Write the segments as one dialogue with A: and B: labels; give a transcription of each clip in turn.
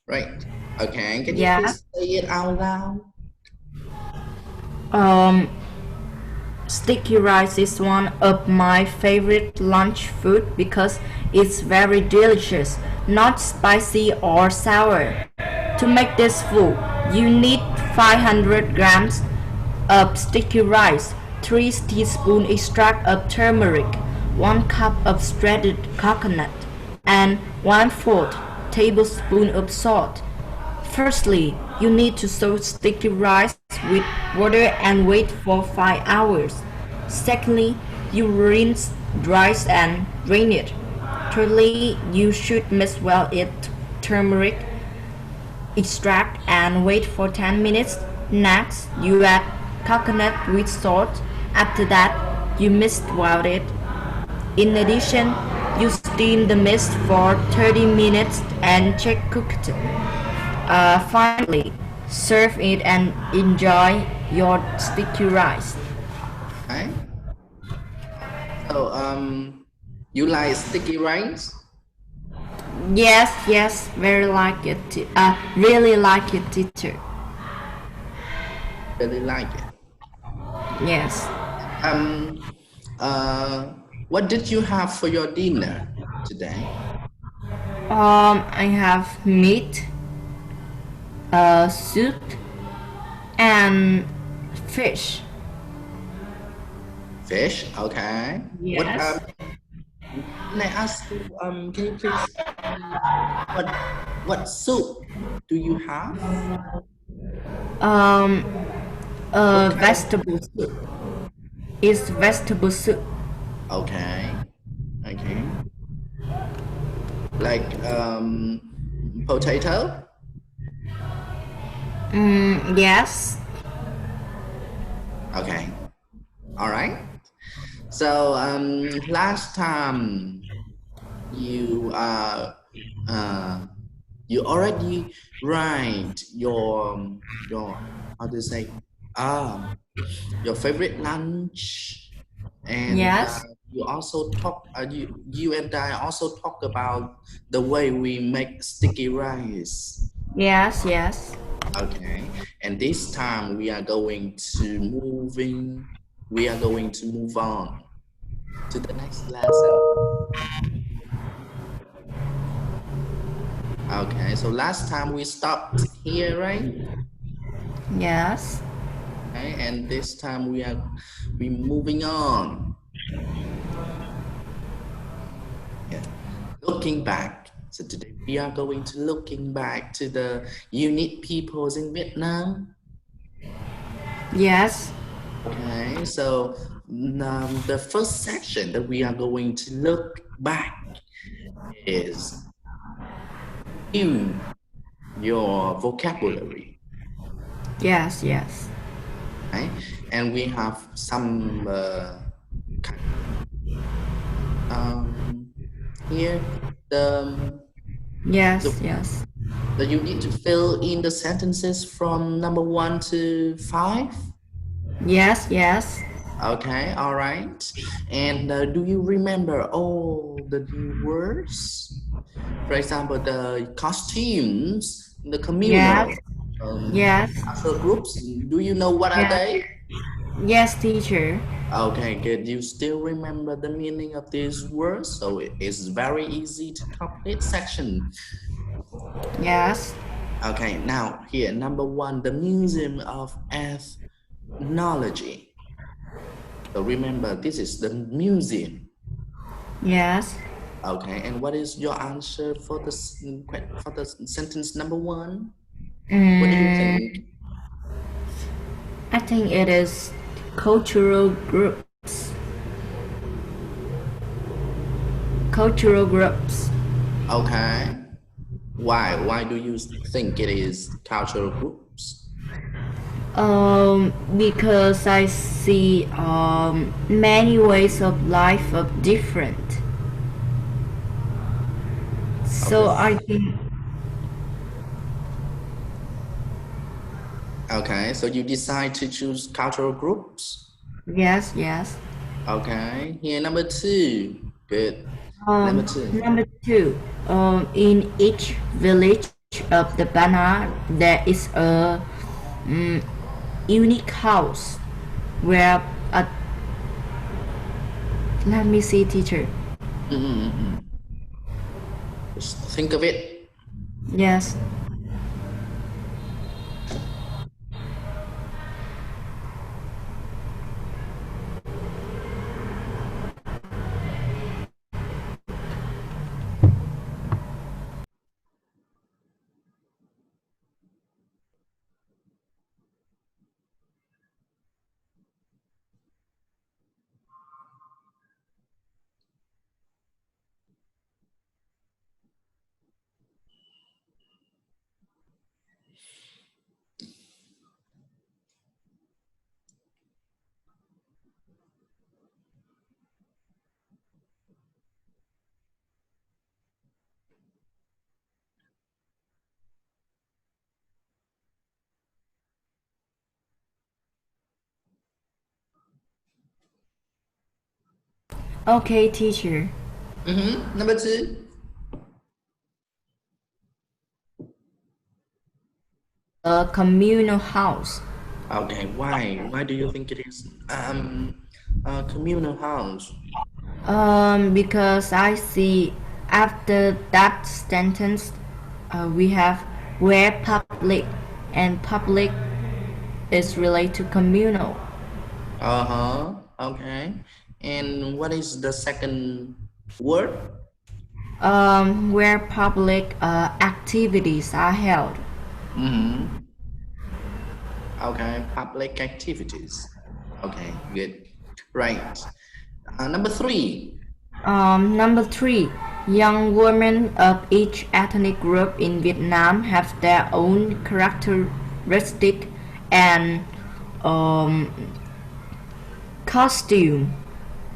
A: Right. Okay. Can you
B: Yeah.
A: please say it out loud?
B: Um, Sticky rice is one of my favorite lunch food because it's very delicious, not spicy or sour. To make this food, you need 500 grams of sticky rice, 3 teaspoons extract of turmeric, 1 cup of shredded coconut, and 1/4 tablespoon of salt. Firstly, you need to soak sticky rice with water and wait for 5 hours. Secondly, you rinse, dry and drain it. Thirdly, you should mix well it turmeric extract and wait for 10 minutes. Next, you add coconut with salt. After that, you mix well it. In addition, you steam the mix for 30 minutes and check cooked. Finally, serve it and enjoy your sticky rice.
A: Okay. So, you like sticky rice?
B: Yes, yes, very like it. Really like it, teacher.
A: Really like it.
B: Yes.
A: Um, what did you have for your dinner today?
B: I have meat, soup, and fish.
A: Fish. Okay. What
B: Yes.
A: can I ask you? Can you please what soup do you have?
B: Um,
A: What kind of
B: vegetable soup. It's vegetable soup.
A: okay. Okay. Like potato?
B: Yes.
A: Okay. All right. So last time you uh you already write your how to say um your favorite lunch and
B: Yes.
A: you also talk you and I also talk about the way we make sticky rice.
B: Yes. Yes.
A: Okay, and this time we are going to move on to the next lesson. Okay, so last time we stopped here, right?
B: Yes.
A: Okay, and this time we moving on. Yeah. Looking back. So today we are going to looking back to the unique peoples in Vietnam.
B: Yes.
A: Okay, so the first section that we are going to look back is review your vocabulary.
B: Yes. Yes.
A: Okay, and we have some here the
B: Yes. Yes.
A: that you need to fill in the sentences from number 1 to 5.
B: Yes. Yes.
A: Okay, all right. And do you remember all the new words? For example, the costumes, the
B: Yes.
A: communal,
B: Yes.
A: cultural groups. Do you know what are
B: Yes.
A: they?
B: Yes, teacher.
A: Okay, good. You still remember the meaning of these words? So it is very easy to complete section.
B: Yes.
A: Okay, now here, number 1, the Museum of Ethnology. So remember, this is the museum.
B: Yes.
A: Okay, and what is your answer for the sentence number 1? What do you think?
B: Mm, I think it is cultural groups. Cultural groups.
A: Okay, why? Why do you think it is cultural groups?
B: Because I see many ways of life of different. So
A: Okay,
B: I think
A: okay. So you decide to choose cultural groups.
B: yes, yes.
A: Okay, here number 2. Good. Number 2.
B: Number two, in each village of the banner there is a mm, unique house where a let me see teacher.
A: Mm-hmm. Just think of it.
B: Yes. Okay, teacher.
A: Mm-hmm. Number two.
B: A communal house.
A: Okay, why? Why do you think it is a communal house?
B: Because I see after that sentence, we have where public, and public is related to communal.
A: Uh-huh. Okay. And what is the second word?
B: Where public activities are held.
A: Mm-hmm. Okay, public activities. Okay, good. Right. Number three.
B: Number three, young women of each ethnic group in Vietnam have their own characteristic and um, costume,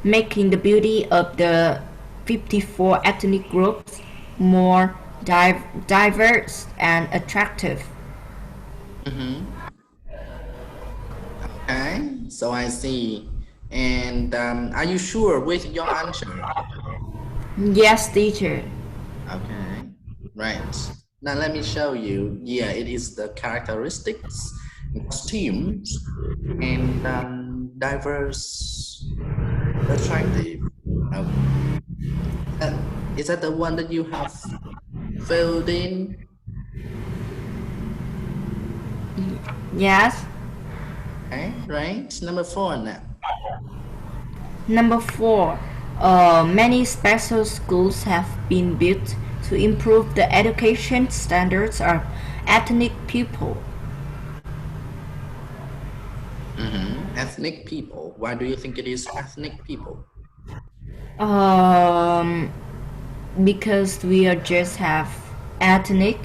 B: making the beauty of the 54 ethnic groups more diverse and attractive.
A: Mm-hmm. Okay, so I see. And are you sure with your answer?
B: Yes, teacher.
A: Okay, right. Now let me show you. Yeah, it is the characteristics, costumes, and diverse, attractive. Okay. Is that the one that you have filled in?
B: Yes.
A: Okay, right. Number four now.
B: Number four, many special schools have been built to improve the education standards of ethnic people.
A: Mm-hmm. Ethnic people. Why do you think it is ethnic people?
B: Um, because we are just have ethnic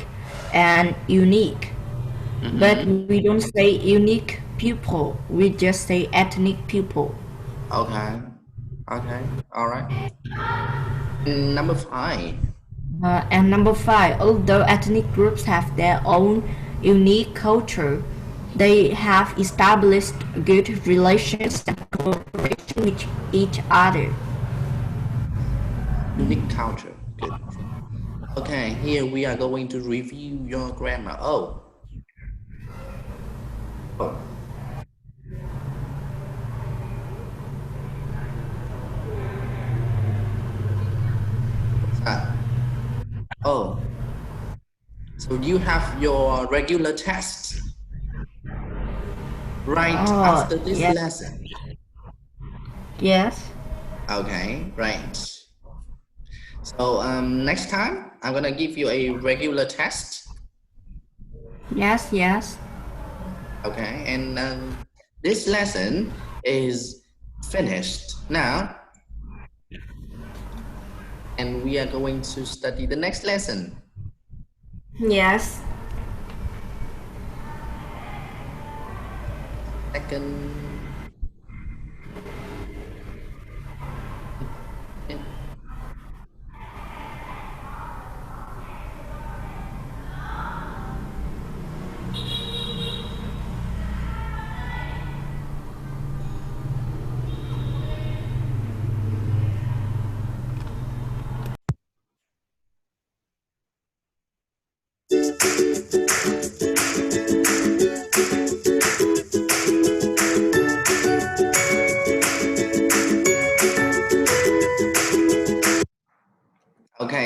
B: and unique, but
A: Mm-hmm.
B: we don't say unique pupil. We just say ethnic pupil.
A: Okay. Okay. All right. And number five.
B: And number five, although ethnic groups have their own unique culture, they have established good relations and cooperation with each other.
A: Unique culture. Good. Okay, here we are going to review your grammar. Oh, what's that? Oh, so you have your regular test right
B: Oh,
A: after this
B: yes,
A: lesson.
B: yes,
A: Okay, right. So next time I'm gonna give you a regular test.
B: yes, yes.
A: Okay, and this lesson is finished now, and we are going to study the next lesson.
B: Yes.
A: Second.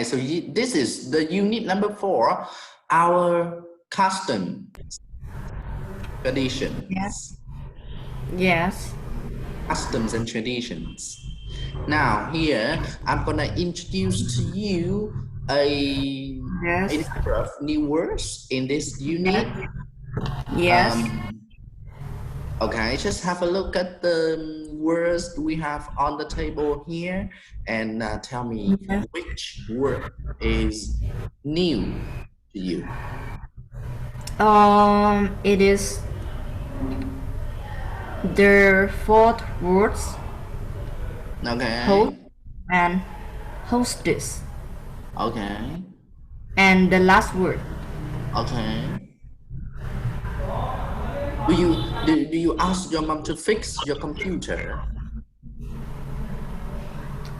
A: so this is the unit number 4, our custom
B: Yes.
A: traditions.
B: Yes.
A: Customs and traditions. Now here I'm gonna introduce to you a
B: Yes.
A: number of new words in this unit.
B: Yes. Yes.
A: Um, okay, just have a look at the words we have on the table here and tell me
B: Yes.
A: which word is new to you.
B: It is the fourth words, host
A: Okay,
B: and hostess,
A: okay,
B: and the last word,
A: okay. Do you ask your mom to fix your computer?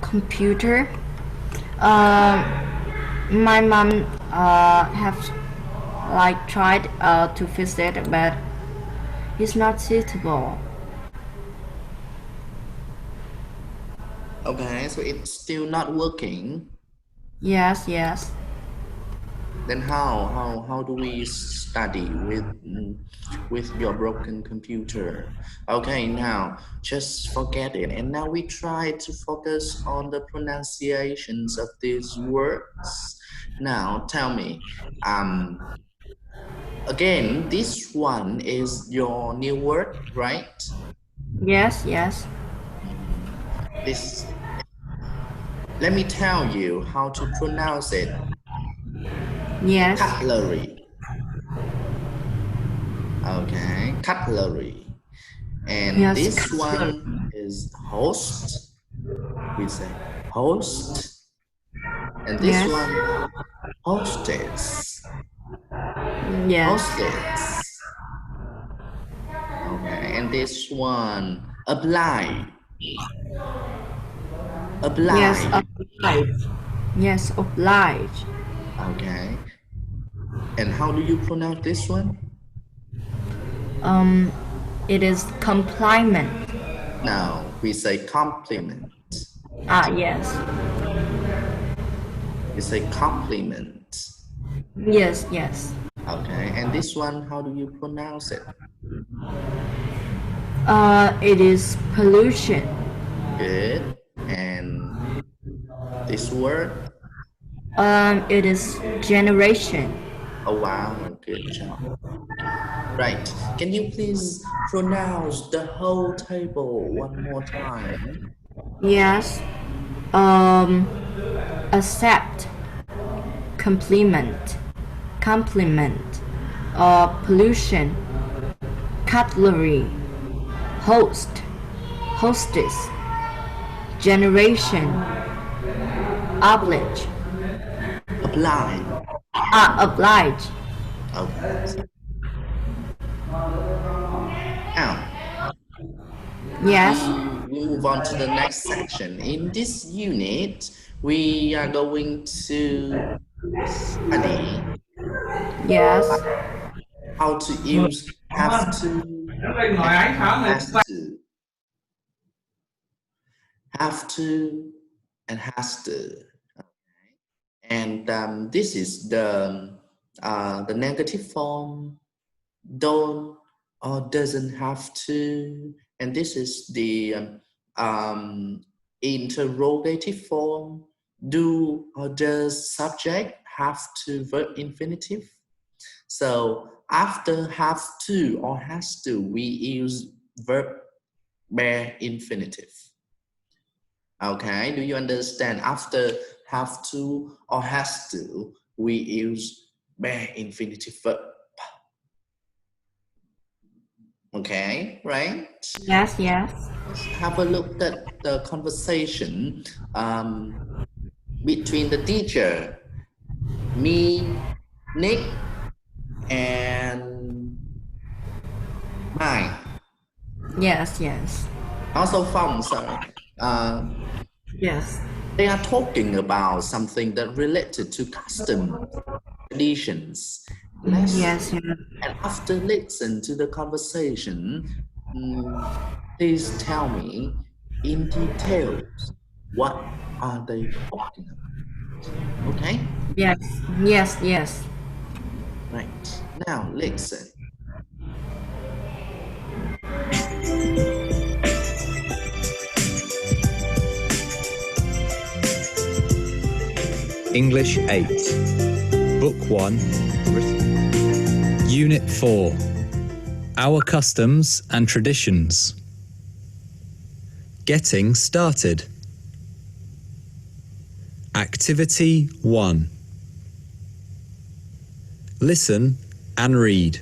B: computer. Um, my mom have like tried to fix it, but it's not suitable.
A: Okay, so it's still not working.
B: Yes. Yes.
A: Then how do we study with your broken computer? Okay, now just forget it. And now we try to focus on the pronunciations of these words. Now tell me, again, this one is your new word, right?
B: Yes. Yes.
A: This, let me tell you how to pronounce it.
B: Yes.
A: Cutlery. Okay, cutlery. And
B: Yes.
A: this one is host. We say host. And this
B: Yes.
A: one, hostess.
B: Yes.
A: Hostess. Okay. And this one, oblige.
B: Yes.
A: Oblige.
B: Oblige. Yes. Oblige.
A: Okay. And how do you pronounce this one?
B: Um, it is compliment.
A: No, we say compliment.
B: Ah, yes.
A: We say compliment.
B: Yes. Yes.
A: Okay. And this one, how do you pronounce it?
B: It is pollution.
A: Good. And this word?
B: It is generation.
A: Oh, wow. Good job. Okay. Right. Can you please pronounce the whole table one more time?
B: Yes. Um, accept, compliment, compliment, pollution, cutlery, host, hostess, generation, oblige,
A: Apply.
B: oblige.
A: Okay. Now,
B: Yes.
A: we move on to the next section. In this unit, we are going to study
B: Yes.
A: how to use have to and has to. Have to and has to. And this is the negative form, don't or doesn't have to. And this is the interrogative form, do or does subject, have to verb infinitive. So after have to or has to, we use verb bare infinitive. Okay, do you understand? After have to or has to, we use bare infinitive verb. Okay, right?
B: Yes. Yes.
A: Let's have a look at the conversation between the teacher, me, Nick, and Mai.
B: Yes. Yes.
A: Also Phong, sorry. Uh,
B: Yes.
A: they are talking about something that related to customs, traditions. Let's
B: Yes. Yes.
A: And after listen to the conversation, please tell me in details what are they talking about? Okay?
B: Yes, yes, yes.
A: Right. Now listen.
C: English 8, Book 1, Unit 4, Our Customs and Traditions. Getting started. Activity 1. Listen and read.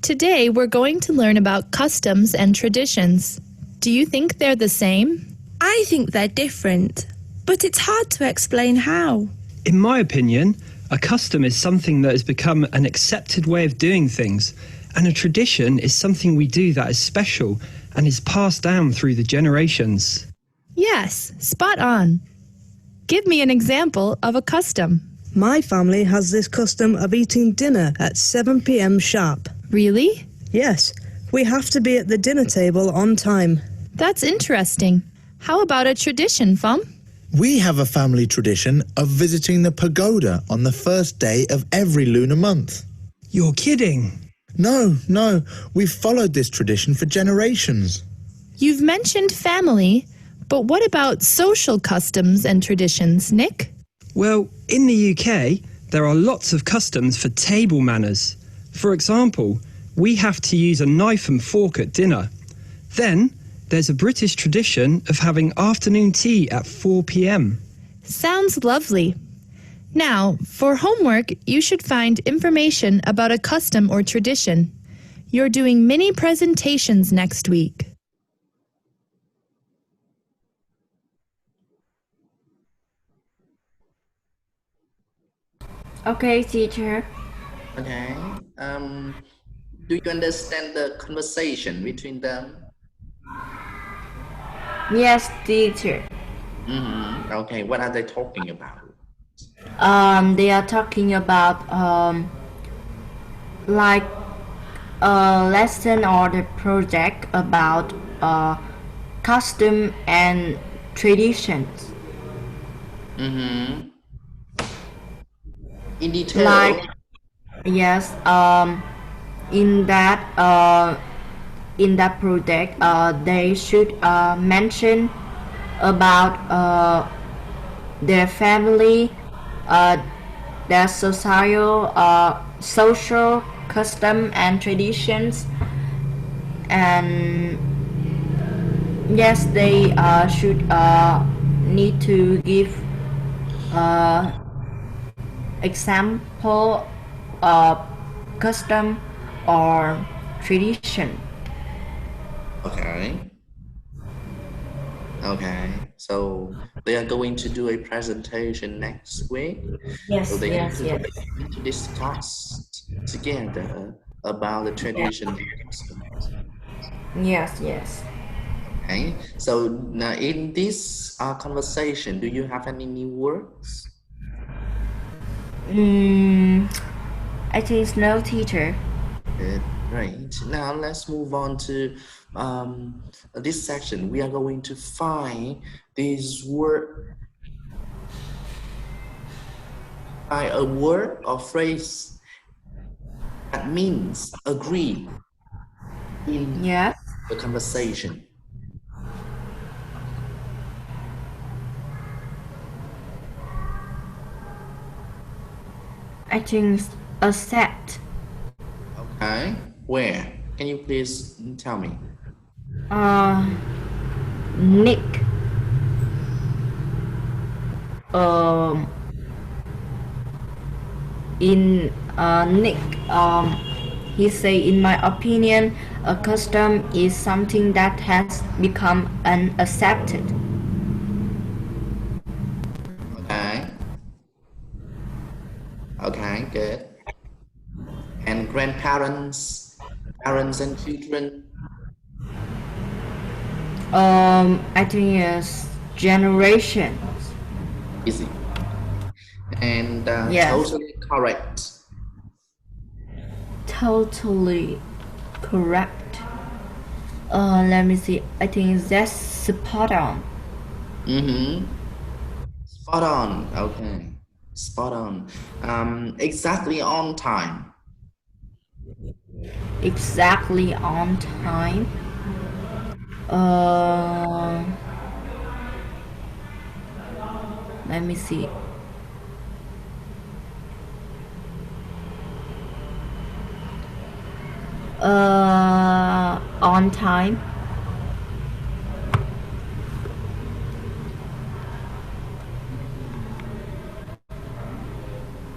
D: Today we're going to learn about customs and traditions. Do you think they're the same?
E: I think they're different, but it's hard to explain how.
F: In my opinion, a custom is something that has become an accepted way of doing things, and a tradition is something we do that is special and is passed down through the generations.
D: Yes, spot on. Give me an example of a custom.
G: My family has this custom of eating dinner at 7 p.m. sharp.
D: Really?
G: Yes, we have to be at the dinner table on time.
D: That's interesting. How about a tradition, Fum?
H: We have a family tradition of visiting the pagoda on the first day of every lunar month.
F: You're kidding!
H: No, we've followed this tradition for generations.
D: You've mentioned family, but what about social customs and traditions, Nick?
F: Well, in the UK, there are lots of customs for table manners. For example, we have to use a knife and fork at dinner. Then, there's a British tradition of having afternoon tea at 4 p.m.
D: Sounds lovely. Now, for homework, you should find information about a custom or tradition. You're doing mini presentations next week.
B: Okay, teacher.
A: Okay. Do you understand the conversation between them?
B: Yes, teacher.
A: Okay, what are they talking about?
B: They are talking about like a lesson or the project about custom and traditions.
A: In detail.
B: Like yes, in that project, they should mention about their family, their social custom and traditions, and yes, they should need to give example of custom or tradition.
A: Okay, so they are going to do a presentation next week.
B: Yes,
A: So they
B: yes, yes.
A: need to discuss together about the tradition and customs.
B: Yes, yes.
A: Okay, so now in this conversation, do you have any new words?
B: I think no, teacher.
A: Good. Right. Now let's move on to this section. We are going to find this word by a word or phrase that means agree in
B: Yes.
A: the conversation.
B: I think accept.
A: Okay. Where? Can you please tell me?
B: Nick. In Nick, he say, in my opinion, a custom is something that has become unaccepted.
A: Okay, good. And grandparents, parents and children.
B: I think it's generations.
A: Easy. And
B: Yes.
A: totally correct.
B: Totally correct. Let me see. I think that's spot on.
A: Spot on. Okay. Spot on. Exactly on time.
B: Exactly on time. Let me see. On time.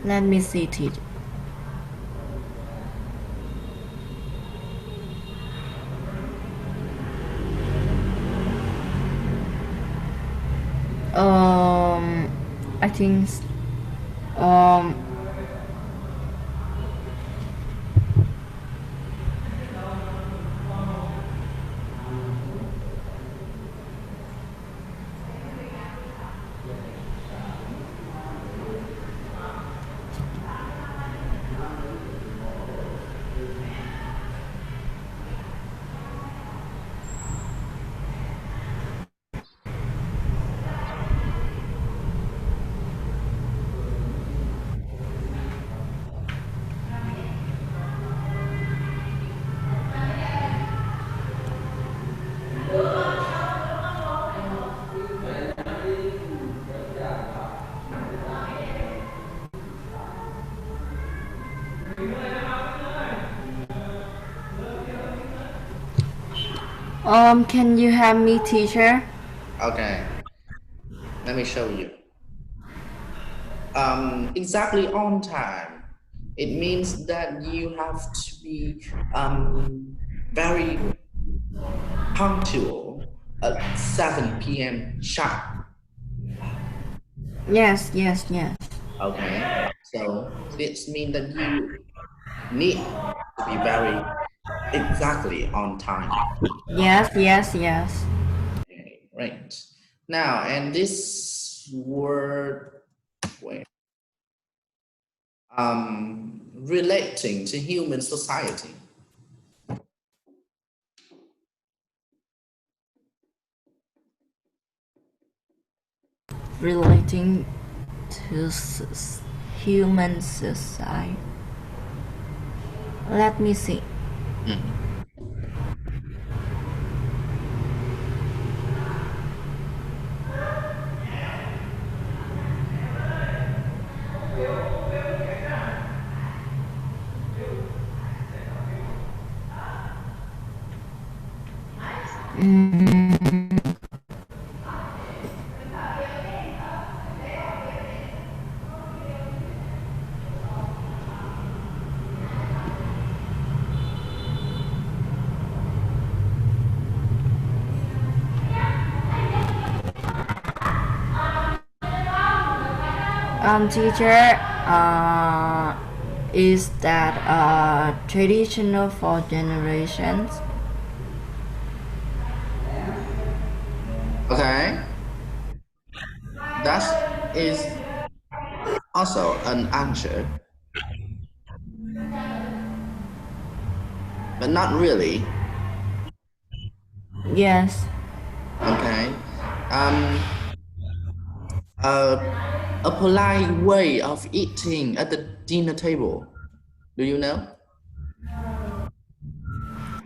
B: Let me see, teacher. I think um can you have me, teacher?
A: Okay. Let me show you. Exactly on time. It means that you have to be very punctual at 7 p.m. sharp.
B: Yes, yes, yes.
A: Okay. So this means that you need to be very exactly on time.
B: Yes, yes, yes.
A: Okay, right. Now, and this word, wait, relating to human society.
B: Relating to human society. Let me see. Teacher, is that traditional for generations?
A: Okay, that is also an answer, but not really.
B: Yes.
A: Okay, a polite way of eating at the dinner table. Do you know?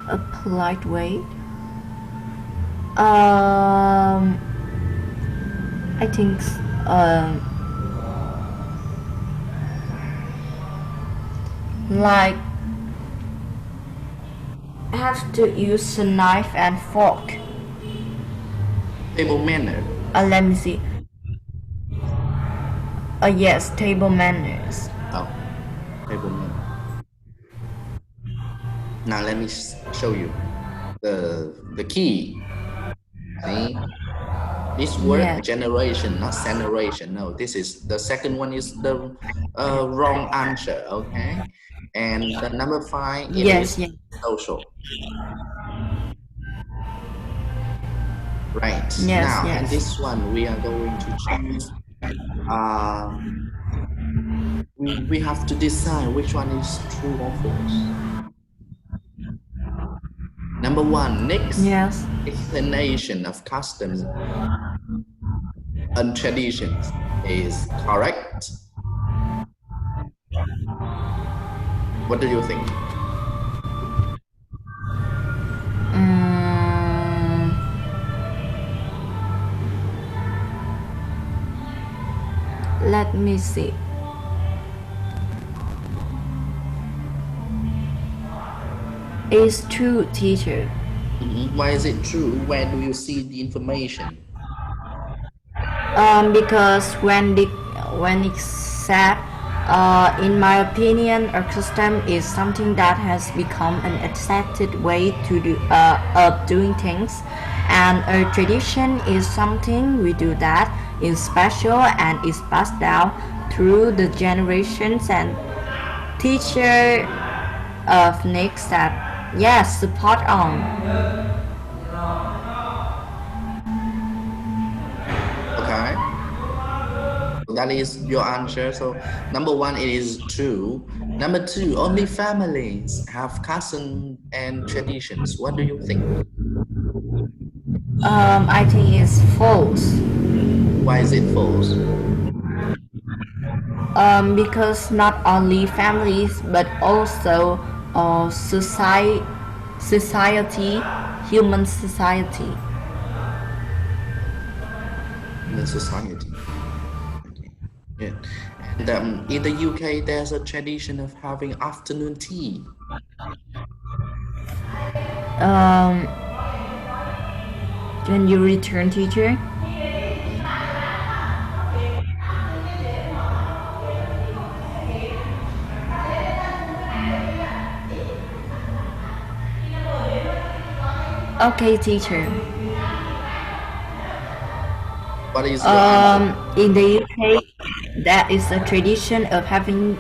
B: A polite way. Um, I think like have to use a knife and fork.
A: Table manner.
B: Let me see. Yes, table manners.
A: Oh, table manner. Now let me show you the key. See, this word
B: Yes.
A: generation, not generation. No, this is the second one is the wrong answer. Okay, and the number 5 it
B: Yes,
A: is
B: yes.
A: social. Right
B: Yes,
A: now, and
B: yes.
A: this one we are going to choose. Uh, we have to decide which one is true or false. Number 1, next
B: Yes.
A: explanation of customs and traditions is correct. What do you think?
B: Let me see. It's true, teacher.
A: Why is it true? Where do you see the information?
B: Because when it's said, in my opinion, a custom is something that has become an accepted way to do of doing things, and a tradition is something we do that is special and is passed down through the generations. And teacher of Nick said, yes, spot on.
A: Okay. That is your answer. So number one, it is true. Number two, only families have customs and traditions. What do you think?
B: I think it's false.
A: Why is it false?
B: Because not only families but also society, human society.
A: The society. Okay. Yeah. And in the UK, there's a tradition of having afternoon tea.
B: Can you return, teacher? Okay, teacher.
A: What is your answer?
B: In the UK, there is a tradition of having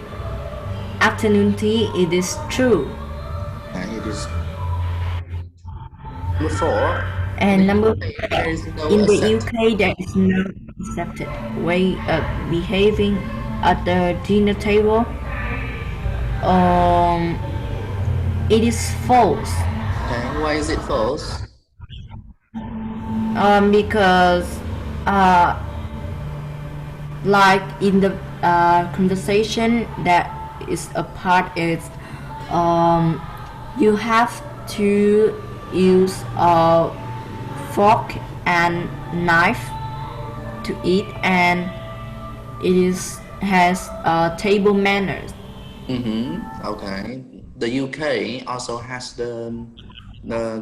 B: afternoon tea. It is true.
A: It is number four.
B: And number
A: There is no
B: in the
A: accept.
B: UK, there is no accepted way of behaving at the dinner table. It is false.
A: Okay. Why is it false?
B: Because like in the conversation that is a part is you have to use a fork and knife to eat, and it is has table manners.
A: Okay. The UK also has the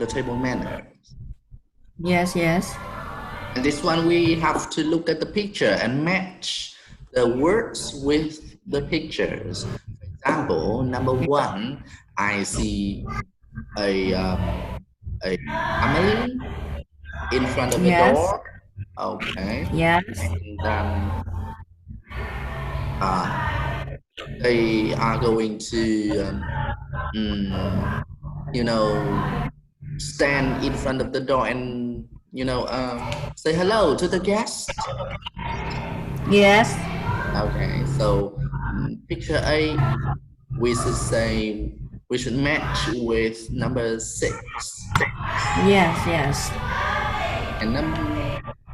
A: table manner.
B: Yes, yes.
A: And this one we have to look at the picture and match the words with the pictures. For example, number one, I see a family in front of the
B: Yes.
A: door. Okay.
B: Yes.
A: And they are going to stand in front of the door and say hello to the guest.
B: Yes.
A: Okay, so picture A, we should match with number 6.
B: Yes, yes.
A: And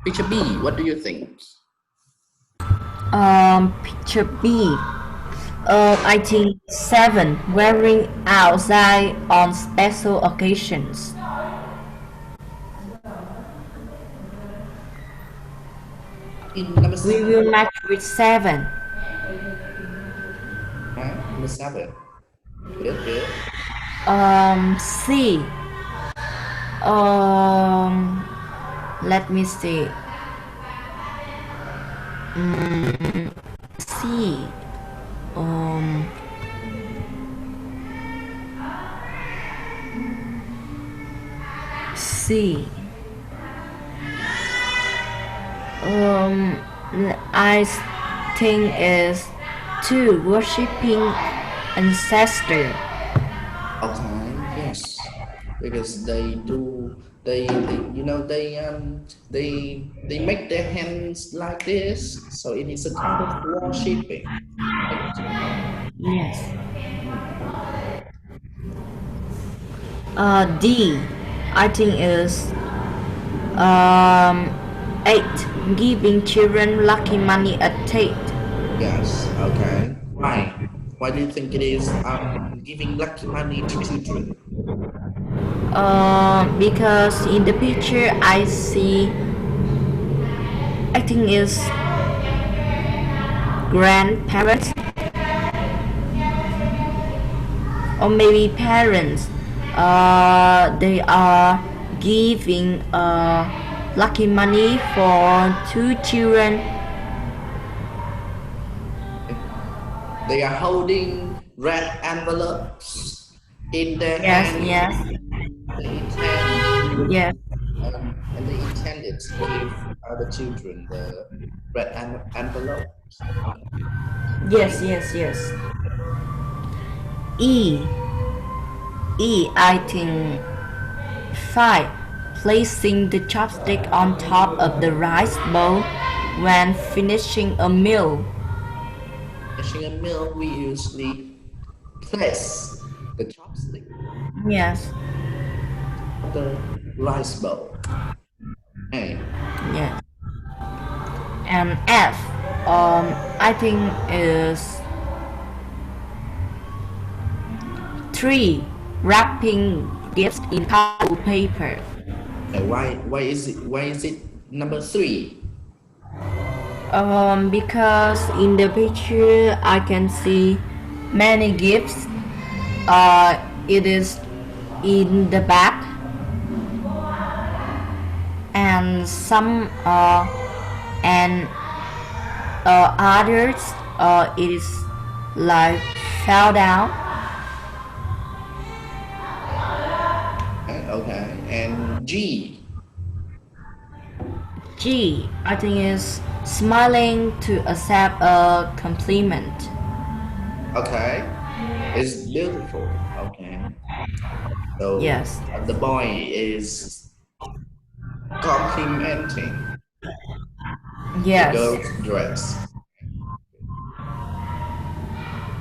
A: picture B, what do you think?
B: Picture B. I think 7. Wearing outside on special occasions.
A: Number 7.
B: We will match with 7.
A: Number 7. Good, good.
B: C. Let me see. C. C. I think is 2. Worshipping ancestor.
A: Okay, yes, because they make their hands like this, so it is a kind of worshipping, right?
B: Yes. D. I think is 8. Giving children lucky money at Tate.
A: Yes, okay. Why? Why do you think it is giving lucky money to children?
B: Because in the picture I see, I think is grandparents or maybe parents. They are giving lucky money for 2 children.
A: They are holding red envelopes in their
B: Yes,
A: hand.
B: yes,
A: They intend to,
B: yes,
A: and they intended to give the children the red envelopes. Okay.
B: yes, yes, yes. E. I think 5. Placing the chopstick on top of the rice bowl when finishing a meal.
A: Finishing a meal, we usually place the chopstick
B: Yes,
A: on the rice bowl. Okay.
B: yes. And F, I think is 3. Wrapping gifts in colorful paper.
A: Why is it number 3?
B: Because in the picture I can see many gifts. It is in the back, and some and others it is like fell down.
A: Okay. And G.
B: I think is smiling to accept a compliment.
A: Okay. It's beautiful. Okay. So
B: Yes,
A: the boy is complimenting the
B: yes,
A: girl's dress.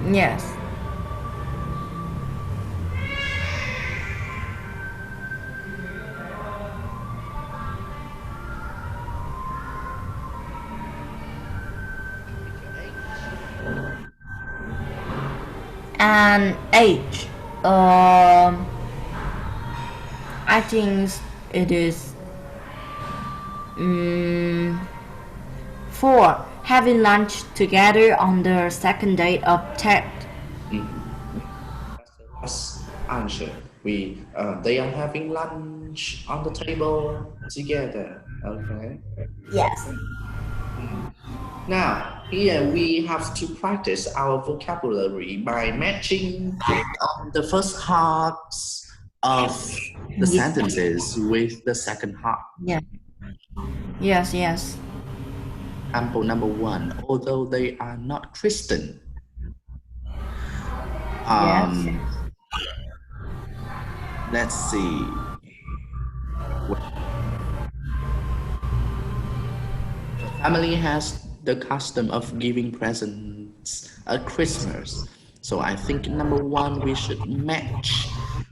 B: yes. And H, I think it is 4. Having lunch together on the second date of Ted.
A: That's the last answer. They are having lunch on the table together. Okay.
B: Yes.
A: Now, here we have to practice our vocabulary by matching the first halves of the sentences with the second half.
B: Yeah. Yes, yes.
A: Example number 1. Although they are not Christian.
B: Yes.
A: Let's see. The family has the custom of giving presents at Christmas. So I think number 1 we should match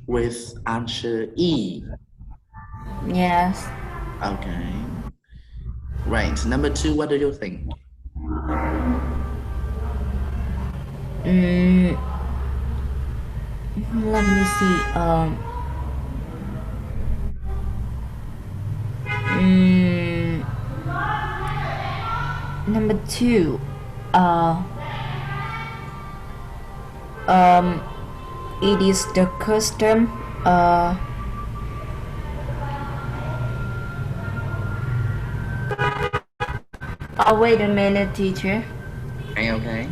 A: with answer E.
B: Yes.
A: Okay. Right. Number 2, what do you think?
B: Let me see. Number 2. It is the custom. Oh, wait a minute, teacher.
A: Okay.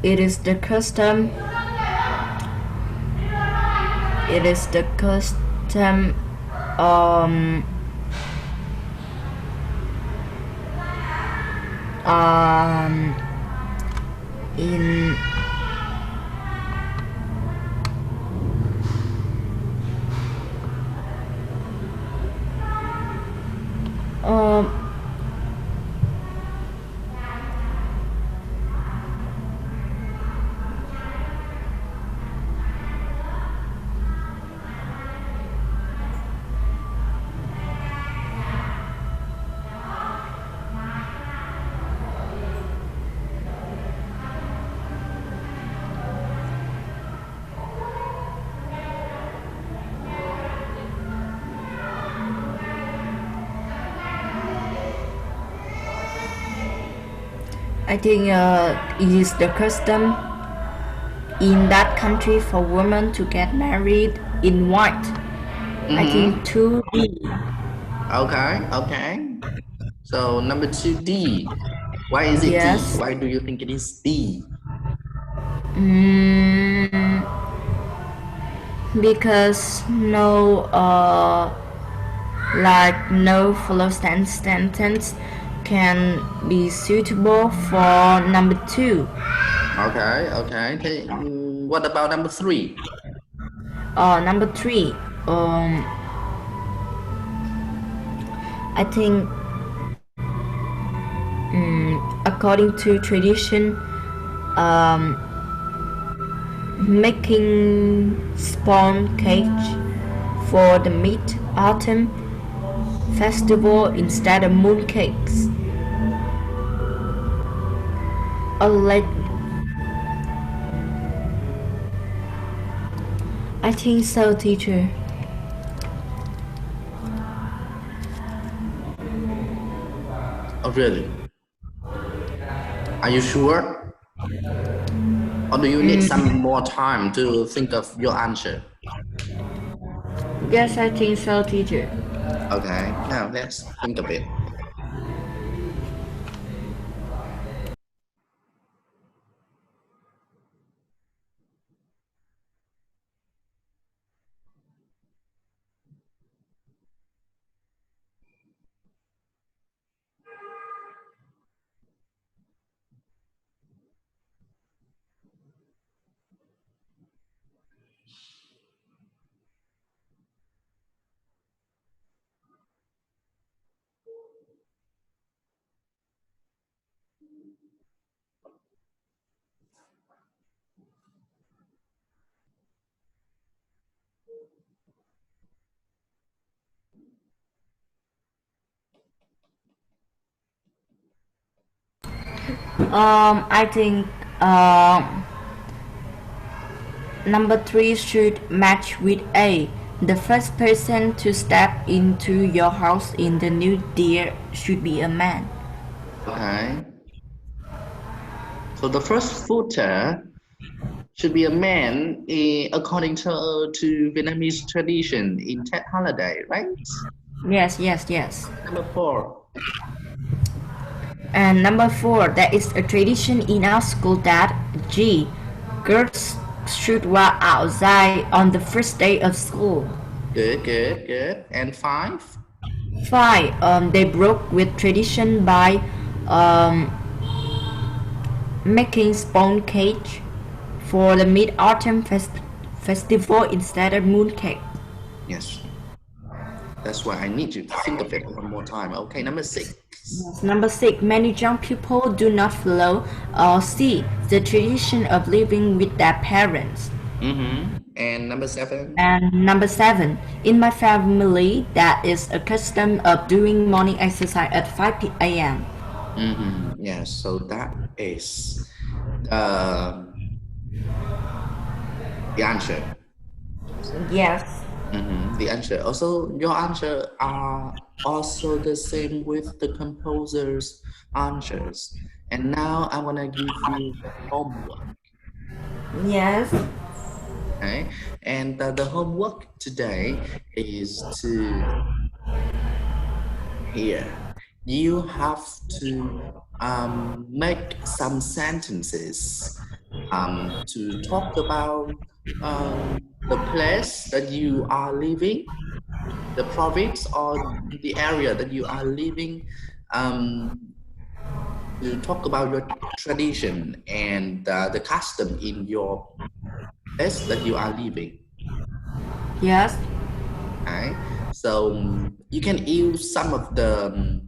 B: It is the custom. It is the custom. Um. Um. In. Um. I think it is the custom in that country for women to get married in white. I think 2D.
A: Okay. So number 2D. Why is it D?
B: Yes.
A: Why do you think it is D?
B: Because no no follow sentence can be suitable for number 2.
A: Okay. What about number 3?
B: Number 3, I think according to tradition, making spawn cake for the mid-autumn festival instead of mooncakes. I think so, teacher.
A: Oh, really? Are you sure? Or do you need some more time to think of your answer?
B: Yes, I think so, teacher.
A: Okay, now let's think of it.
B: I think number 3 should match with A. The first person to step into your house in the new year should be a man.
A: Okay. So the first footer should be a man according to Vietnamese tradition in Tet holiday, right?
B: Yes.
A: Number 4.
B: And number 4, there is a tradition in our school that G. Girls should walk outside on the first day of school.
A: Good. And 5?
B: 5. They broke with tradition by making spawn cake for the mid-autumn festival instead of mooncake.
A: Yes. That's why I need you to think of it one more time. Okay, number 6.
B: Number 6, many young people do not follow or see the tradition of living with their parents.
A: And number 7?
B: And number 7, in my family, that is a custom of doing morning exercise at 5 a.m.
A: Yes, so that is the answer.
B: Yes.
A: The answer. Also, your answer are also the same with the composer's answers. And now I want to give you the homework.
B: Yes.
A: Okay, and the homework today is to here. You have to make some sentences to talk about the place that you are living, the province or the area that you are living, to talk about your tradition and the custom in your place that you are living.
B: Yes.
A: Okay, so you can use some of the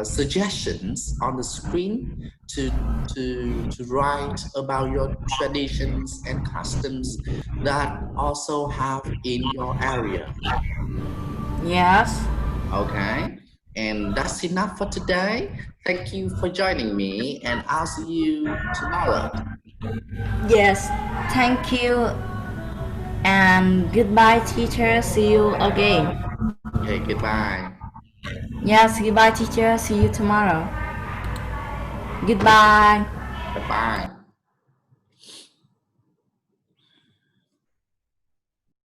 A: suggestions on the screen to write about your traditions and customs that also have in your area.
B: Yes.
A: Okay, and that's enough for today. Thank you for joining me, and I'll see you tomorrow.
B: Yes. Thank you and goodbye, teacher. See you again.
A: Okay, goodbye.
B: Yes, goodbye, teacher. See you tomorrow. Goodbye.
A: Bye bye.